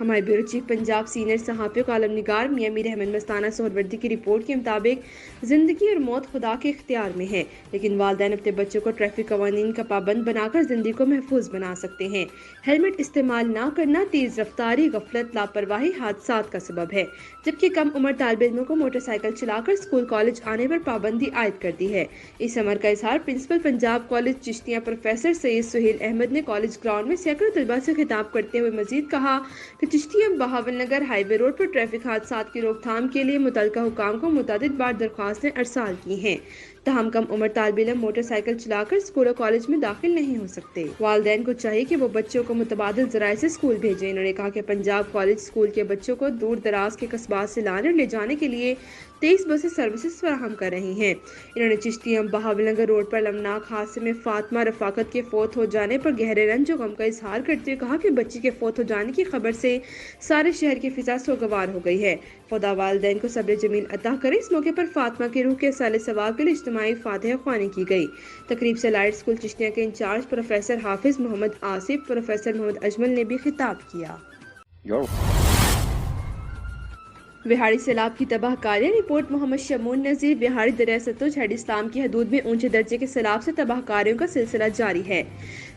ہمارے bureau chief Punjab senior صحافی و کالم نگار میاں میر احمد مستانہ سہروردی کی رپورٹ کے مطابق زندگی اور موت خدا کے اختیار میں ہے، لیکن والدین اپنے بچوں کو ٹریفک قوانین کا پابند بنا کر زندگی کو محفوظ بنا سکتے ہیں۔ ہیلمٹ استعمال نہ کرنا تیز رفتاری، غفلت، لاپرواہی حادثات کا سبب ہے، جبکہ کم عمر طالب علموں کو موٹر سائیکل چلا کر اسکول کالج آنے پر پابندی عائد کر دی ہے۔ اس امر کا اظہار principal Punjab college Chishtian professor Syed Sohail Ahmed نے کالج گراؤنڈ میں سینکڑوں طلباء سے خطاب کرتے ہوئے مزید کہا کہ چشتیاں بہاول نگر ہائی وے روڈ پر ٹریفک حادثات کی روک تھام کے لیے متعلقہ حکام کو متعدد بار درخواستیں ارسال کی ہیں، تاہم کم عمر طالب علم موٹر سائیکل چلا کر اسکول اور کالج میں داخل نہیں ہو سکتے۔ والدین کو چاہیے کہ وہ بچوں کو متبادل ذرائع سے اسکول بھیجیں۔ انہوں نے کہا کہ پنجاب کالج اسکول کے بچوں کو دور دراز کے قصبات سے لانے اور لے جانے کے لیے 23 بسیں سروسز فراہم کر رہی ہیں۔ انہوں نے چشتیاں بہاول نگر روڈ پر المناک حادثے میں فاطمہ رفاقت کے فوت ہو جانے پر گہرے رنج و غم کا اظہار کرتے ہوئے کہا کہ بچی کے فوت ہو جانے کی خبر سے سارے شہر کی فضا سوگوار ہو گئی ہے۔ خدا والدین کو صبر جمیل عطا کرے۔ اس موقع پر فاطمہ کی روح کے سال ثواب کے لیے اجتماعی فاتحہ خوانی کی گئی۔ تقریب سے لائٹ اسکول چشتیاں کے انچارج پروفیسر حافظ محمد آصف، پروفیسر محمد اجمل نے بھی خطاب کیا۔ بہاڑی سیلاب کی تباہ کاریاں، رپورٹ محمد شمون نذیر۔ بہاڑی دریائے ستلج ہیڈ اسلام کی حدود میں اونچے درجے کے سیلاب سے تباہ کاریوں کا سلسلہ جاری ہے۔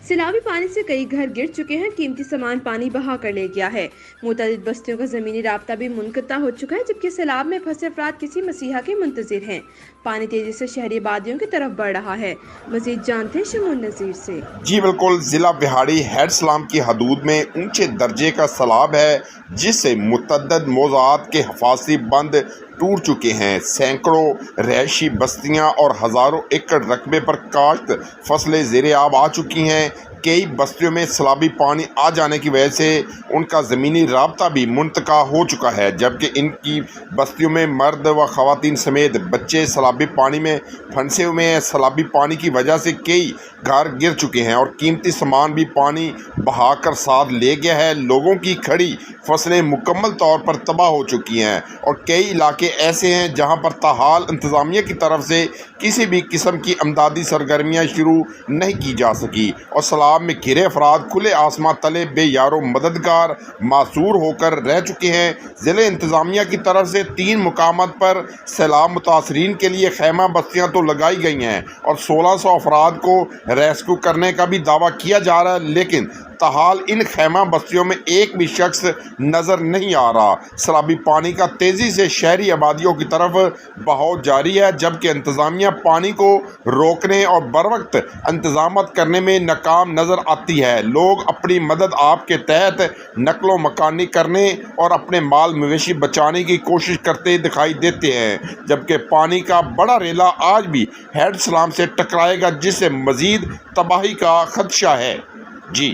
سیلابی پانی سے کئی گھر گر چکے ہیں، قیمتی سامان پانی بہا کر لے گیا ہے۔ متعدد بستیوں کا زمینی رابطہ بھی منقطع ہو چکا ہے، جبکہ سیلاب میں پھنسے افراد کسی مسیحا کے منتظر ہیں۔ پانی تیزی سے شہری آبادیوں کی طرف بڑھ رہا ہے۔ مزید جانتے ہیں شمون نذیر سے۔ جی بالکل، ضلع بہاڑی ہیڈ اسلام کی حدود میں اونچے درجے کا سیلاب ہے، جس سے متعدد موضوعات کے حفاظتی بند ٹوٹ چکے ہیں۔ سینکڑوں رہائشی بستیاں اور ہزاروں ایکڑ رقبے پر کاشت فصلیں زیر آب آ چکی ہیں۔ کئی بستیوں میں سیلابی پانی آ جانے کی وجہ سے ان کا زمینی رابطہ بھی منقطع ہو چکا ہے، جبکہ ان کی بستیوں میں مرد و خواتین سمیت بچے سیلابی پانی میں پھنسے ہوئے ہیں۔ سیلابی پانی کی وجہ سے کئی گھر گر چکے ہیں اور قیمتی سامان بھی پانی بہا کر ساتھ لے گیا ہے۔ لوگوں کی کھڑی فصلیں مکمل طور پر تباہ ہو چکی ہیں اور کئی علاقے ایسے ہیں جہاں پر تاحال انتظامیہ کی طرف سے کسی بھی قسم کی امدادی سرگرمیاں شروع نہیں کی جا سکی اور سیلاب میں گھرے افراد کھلے آسمان تلے بے یار و مددگار معذور ہو کر رہ چکے ہیں۔ ضلع انتظامیہ کی طرف سے 3 مقامات پر سیلاب متاثرین کے لیے خیمہ بستیاں تو لگائی گئی ہیں اور 1600 افراد کو ریسکیو کرنے کا بھی دعویٰ کیا جا رہا ہے، لیکن تاحال ان خیمہ بستیوں میں ایک بھی شخص نظر نہیں آ رہا۔ سیلابی پانی کا تیزی سے شہری آبادیوں کی طرف بہاؤ جاری ہے، جبکہ انتظامیہ پانی کو روکنے اور بروقت انتظامات کرنے میں ناکام نظر آتی ہے۔ لوگ اپنی مدد آپ کے تحت نقل و مکانی کرنے اور اپنے مال مویشی بچانے کی کوشش کرتے دکھائی دیتے ہیں، جبکہ پانی کا بڑا ریلا آج بھی ہیڈ اسلام سے ٹکرائے گا، جس سے مزید تباہی کا خدشہ ہے۔ جی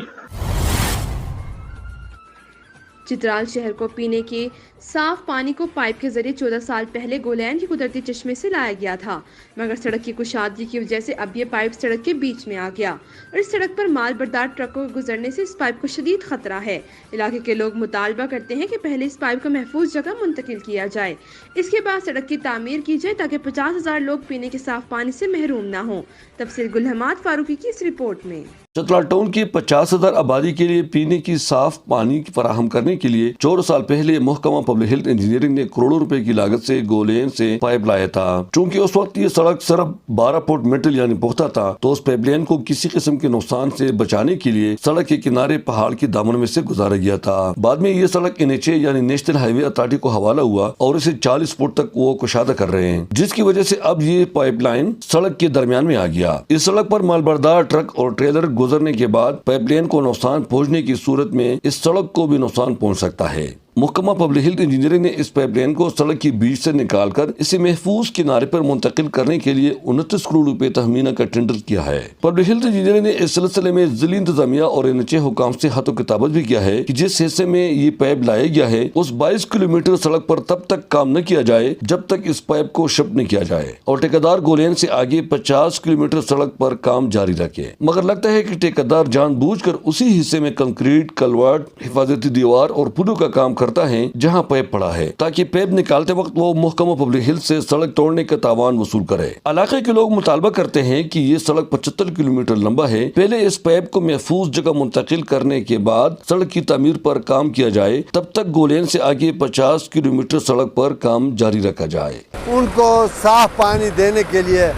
چترال شہر کو پینے کے صاف پانی کو پائپ کے ذریعے 14 سال پہلے گولین کے قدرتی چشمے سے لایا گیا تھا، مگر سڑک کی کشادگی کی وجہ سے اب یہ پائپ سڑک کے بیچ میں آ گیا اور اس سڑک پر مال بردار ٹرکوں کے گزرنے سے اس پائپ کو شدید خطرہ ہے۔ علاقے کے لوگ مطالبہ کرتے ہیں کہ پہلے اس پائپ کو محفوظ جگہ منتقل کیا جائے، اس کے بعد سڑک کی تعمیر کی جائے تاکہ 50,000 لوگ پینے کے صاف پانی سے محروم نہ ہوں۔ تفصیل گل حماد فاروقی کی اس رپورٹ میں۔ چترال ٹاؤن کی 50,000 آبادی کے لیے پینے کی صاف پانی فراہم کرنے کے لیے 14 سال پہلے محکمہ پبلک ہیلتھ انجینئرنگ نے کروڑوں روپے کی لاگت سے گولین سے پائپ لایا تھا۔ چونکہ اس وقت یہ سڑک صرف 12 فٹ میٹل یعنی پختہ تھا، تو اس پائپ لائن کو کسی قسم کے نقصان سے بچانے کے لیے سڑک کے کنارے پہاڑ کے دامن میں سے گزارا گیا تھا۔ بعد میں یہ سڑک NHA یعنی نیشنل ہائی وے اتھارٹی کو حوالہ ہوا اور اسے 40 فٹ تک وہ کشادہ کر رہے ہیں، جس کی وجہ سے اب یہ پائپ لائن سڑک کے درمیان میں آ گیا۔ اس سڑک پر مال بردار ٹرک اور ٹریلر گزرنے کے بعد پائپ لائن کو نقصان پہنچنے کی صورت میں اس سڑک کو بھی نقصان پہنچ سکتا ہے۔ محکمہ پبلک ہیلتھ انجینئرنگ نے اس پائپ لائن کو سڑک کی بیچ سے نکال کر اسے محفوظ کنارے پر منتقل کرنے کے لیے 29 کروڑ روپے تخمینہ کا ٹینڈر کیا ہے۔ پبلک ہیلتھ انجینئرنگ نے اس سلسلے میں ضلعی انتظامیہ اور NHA حکام سے خط و کتابت بھی کیا ہے کہ جس حصے میں یہ پائپ لایا گیا ہے اس 22 کلومیٹر سڑک پر تب تک کام نہ کیا جائے جب تک اس پائپ کو شفٹ نہ کیا جائے اور ٹھیکیدار گولین سے آگے 50 کلومیٹر سڑک پر کام جاری رکھے، مگر لگتا ہے کہ ٹھیکیدار جان بوجھ کر اسی حصے میں کنکریٹ، کلورٹ، حفاظتی دیوار اور پلوں کا کام کرتا ہے جہاں پیپ پڑا ہے تاکہ پیپ نکالتے وقت وہ محکمہ پبلک ہیلتھ سے سڑک توڑنے کا تاوان وصول کرے۔ علاقے کے لوگ مطالبہ کرتے ہیں کہ یہ سڑک 75 کلومیٹر لمبا ہے، پہلے اس پیپ کو محفوظ جگہ منتقل کرنے کے بعد سڑک کی تعمیر پر کام کیا جائے، تب تک گولین سے آگے 50 کلومیٹر سڑک پر کام جاری رکھا جائے۔ ان کو صاف پانی دینے کے لیے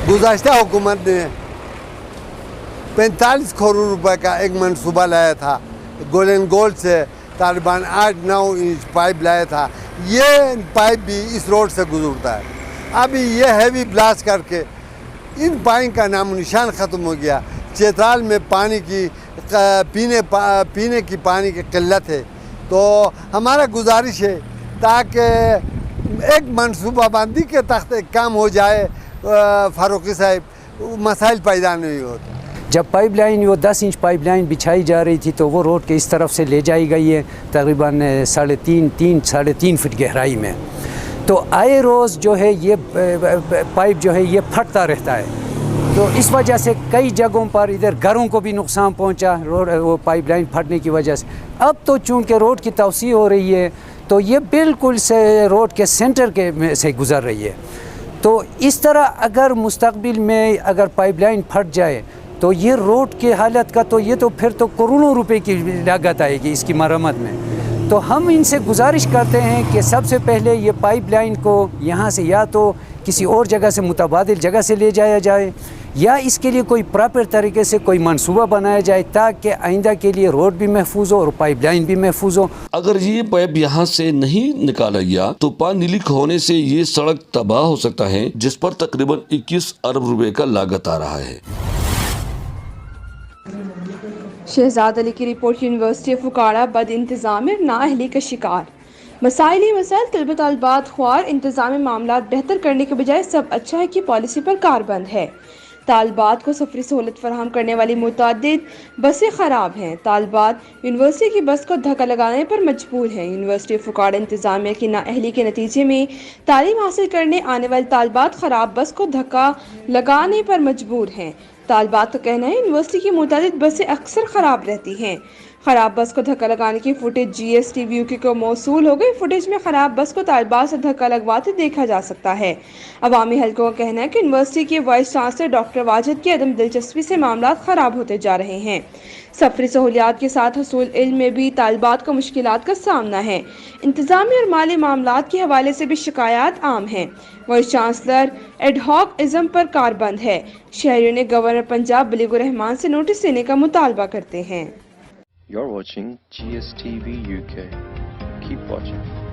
گزشتہ حکومت نے 45 کروڑ روپے کا ایک منصوبہ لایا تھا، گولین گولڈ سے طالبان 8-9 انچ پائپ لایا تھا۔ یہ پائپ بھی اس روڈ سے گزرتا ہے۔ ابھی یہ ہیوی بلاسٹ کر کے ان پائپ کا نام و نشان ختم ہو گیا۔ چیتال میں پانی کی پینے کی پانی کی قلت ہے، تو ہمارا گزارش ہے تاکہ ایک منصوبہ بندی کے تحت ایک کام ہو جائے، فاروقی صاحب، مسائل پیدا نہیں ہوتے۔ جب پائپ لائن وہ 10 انچ پائپ لائن بچھائی جا رہی تھی تو وہ روڈ کے اس طرف سے لے جائی گئی ہے تقریباً 3.5 فٹ گہرائی میں، تو آئے روز جو ہے یہ پائپ جو ہے یہ پھٹتا رہتا ہے، تو اس وجہ سے کئی جگہوں پر ادھر گھروں کو بھی نقصان پہنچا وہ پائپ لائن پھٹنے کی وجہ سے۔ اب تو چونکہ روڈ کی توسیع ہو رہی ہے تو یہ بالکل سے روڈ کے سینٹر کے میں سے گزر رہی ہے، تو اس طرح اگر مستقبل میں اگر پائپ لائن پھٹ جائے تو یہ روڈ کی حالت کا تو یہ تو پھر تو کروڑوں روپے کی لاگت آئے گی اس کی مرمت میں۔ تو ہم ان سے گزارش کرتے ہیں کہ سب سے پہلے یہ پائپ لائن کو یہاں سے یا تو کسی اور جگہ سے متبادل جگہ سے لے جایا جائے، یا اس کے لیے کوئی پراپر طریقے سے کوئی منصوبہ بنایا جائے تاکہ آئندہ کے لیے روڈ بھی محفوظ ہو اور پائپ لائن بھی محفوظ ہو۔ اگر یہ پائپ یہاں سے نہیں نکالا گیا تو پانی لیک ہونے سے یہ سڑک تباہ ہو سکتا ہے، جس پر تقریباً 21 ارب روپے کا لاگت آ رہا ہے۔ شہزاد علی کی رپورٹ۔ یونیورسٹی فکاڑا بد انتظامی اور نااہلی کا شکار۔ مسائل ہی مسائل، طلبہ طالبات خوار، انتظامی معاملات بہتر کرنے کے بجائے سب اچھا ہے کی پالیسی پر کاربند ہے۔ طالبات کو سفری سہولت فراہم کرنے والی متعدد بسیں خراب ہیں۔ طالبات یونیورسٹی کی بس کو دھکا لگانے پر مجبور ہیں۔ یونیورسٹی فکاڑا انتظامیہ کی نااہلی کے نتیجے میں تعلیم حاصل کرنے آنے والے طالبات خراب بس کو دھکا لگانے پر مجبور ہیں۔ طالبات کا کہنا ہے یونیورسٹی کی متعدد بسیں اکثر خراب رہتی ہیں۔ خراب بس کو دھکا لگانے کی footage G S T V U کو موصول ہو گئی۔ فوٹیج میں خراب بس کو طالبات سے دھکا لگواتے دیکھا جا سکتا ہے۔ عوامی حلقوں کا کہنا ہے کہ یونیورسٹی کے وائس چانسلر ڈاکٹر واجد کی عدم دلچسپی سے معاملات خراب ہوتے جا رہے ہیں۔ سفری سہولیات کے ساتھ حصول علم میں بھی طالبات کو مشکلات کا سامنا ہے۔ انتظامی اور مالی معاملات کے حوالے سے بھی شکایات عام ہیں۔ وائس چانسلر ایڈ ہاک ازم پر کاربند ہے۔ شہریوں نے گورنر پنجاب بلیغ الرحمان سے نوٹس دینے کا مطالبہ کرتے ہیں۔ You're watching GSTV UK. Keep watching.